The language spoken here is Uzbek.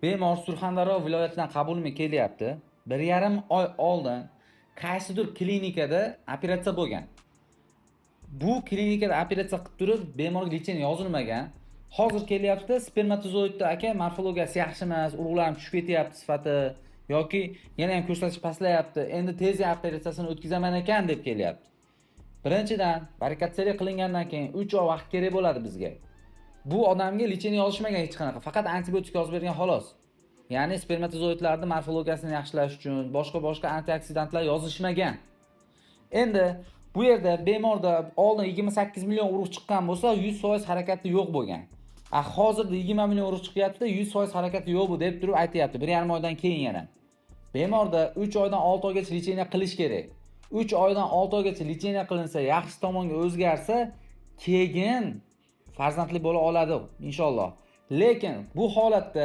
bemor Surxondaryo viloyatidan qabulga kelyapti. 1,5 oy oldin qaysidir klinikada operatsiya bo'lgan. Bu klinikada operatsiya qilib turib, bemorga lecheniya yozilmagan. Hozir kelyapti, spermatozoidda aka morfologiyasi yaxshi emas, urug'larim tushib ketyapti sifati yoki yana ham ko'rsatish pastlayapti. Endi tezda operatsiyasini o'tkazaman ekan deb kelyapti. Birinchidan, barikatsiya qilingandan keyin 3 oy vaqt kerak bo'ladi bizga. Bu odamga lecheniya yozishmagan hech qanaqa, faqat antibiotik yozib bergan xolos. Ya'ni spermatozoidlarning morfologiyasini yaxshilash uchun boshqa antioksidantlar yozishmagan. Endi bu yerda bemorda oldin 28 million urug' chiqqan bo'lsa, 100% harakati yo'q bo'lgan. Hozirda 20 million urug' chiqyapti, 100% harakati yo'q bu deb turib aytayapti. 1,5 oydan keyin yana. Bemorda 3 oydan 6 oygacha lecheniya qilish kerak. 3 oydan 6 oygacha lecheniya qilinsa, yaxshi tomonga o'zgarsa, keyin farzandli bo'la oladi inshaalloh. Lekin bu holatda